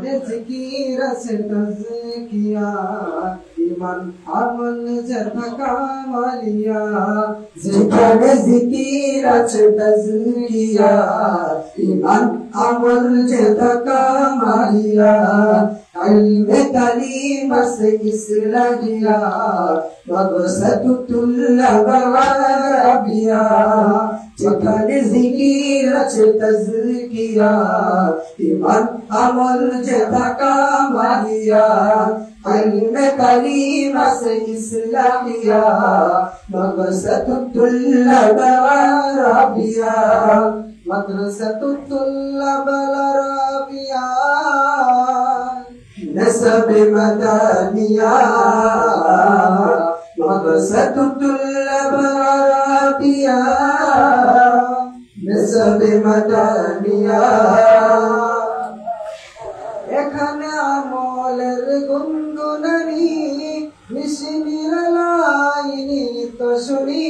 जिकीर से तज़किया ईमान अमल जथा कामलिया जिक्र जिकीर से तज़किया ईमान अमल जथा कामलिया इल्म तालीम से इस्लाहिया मदरसतुल अरबिया जिक्र जिकीर से तज़किया ईमान अमल जथा कामलिया इल्म तालीम से इस्लाहिया मदरसतुल अरबिया मदरसतुल अरबिया नसब मदानिया मदरसतुल अरबिया नसब मदानिया এখানে আমলের গুনগুনানি মিশিনির লাইনি তো শুনি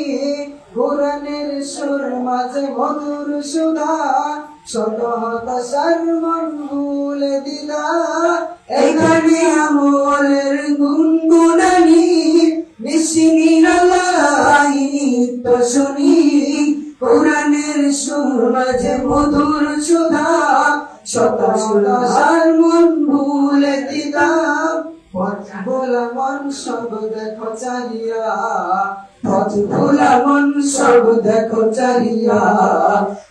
কোরআনের সুর মাঝে মধুর সুধা শত হতাশার মন ভুলে দিলা এখানে আমলের গুনগুনানি মিশিনির লাইনি তো শুনি কোরআনের সুর মাঝে মধুর সুধা শত হতাশার মন ভুলে দিলাম পথ ভোলা মন সব দেখো চাহিয়া পথ ভোলা মন সব দেখো চাহিয়া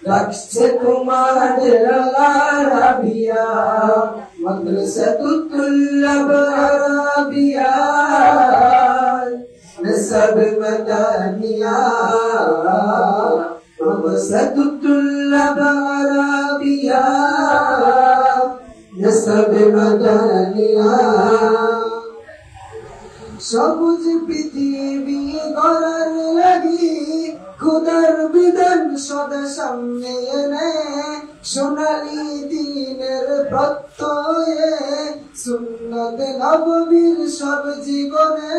রাখছে তোমার আরবিয়া মাদ্রাসাতুল আরবিয়া নসব মদানিয়া মাদ্রাসাতুল আরবিয়া নসব মদানিয়া সবুজ পৃথিবী গড়ার লাগি খোদার বিধান সদা সামনে এনে সোনালী দিনের প্রত্যয়ে সুন্নত নববীর সব জীবনে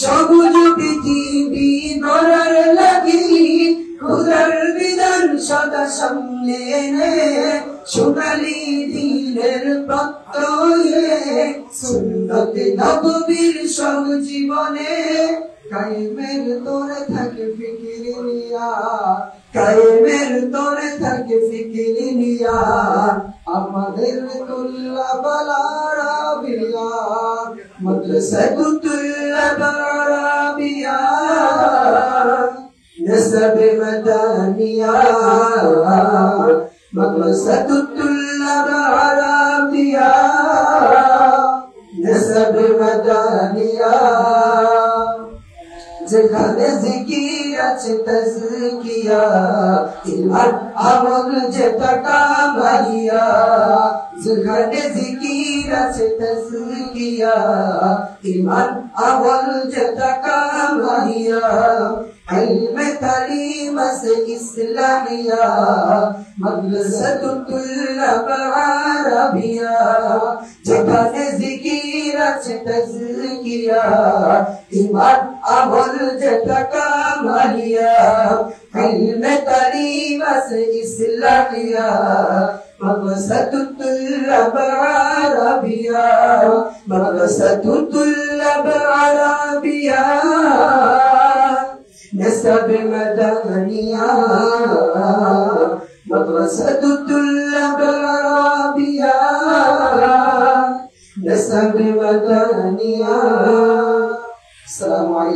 সবুজ পৃথিবী গড়ার লাগি খোদার বিধান সদা সামনে এনে সোনালী দিনের প্রত্যয়ে সুন্নত নববীর সব জীবনে কায়েমের তোরে থাকে ফিকিরি নিয়া কায়েমের তোরে থাকে ফিকিরি নিয়া আমাদের তুল্লাব আরবিয়া মাদ্রাসাতুল আরবিয়া নসব মদানিয়া মাদ্রাসাতুল আরবিয়া নসব মদানিয়া যেখানে জিকির আছে তাজকিয়া ইমান আমল যেটা কামালিয়া যেখানে জিকির আছে তাজকিয়া ইমান আমল যেটা কামালিয়া ইলম তালিম সে ইসলাহিয়া মাদ্রাসাতুল আরবিয়া যেখানে জিকির আছে তাজকিয়া ইমান আমল যেটা কামালিয়া ইলম তালিম সে ইসলাহিয়া মাদ্রাসাতুল আরবিয়া মাদ্রাসাতুল আরবিয়া নসব মদানিয়া মাদ্রাসাতুল আরবিয়া নসব মদানিয়া। আসসালামু আলাইকুম।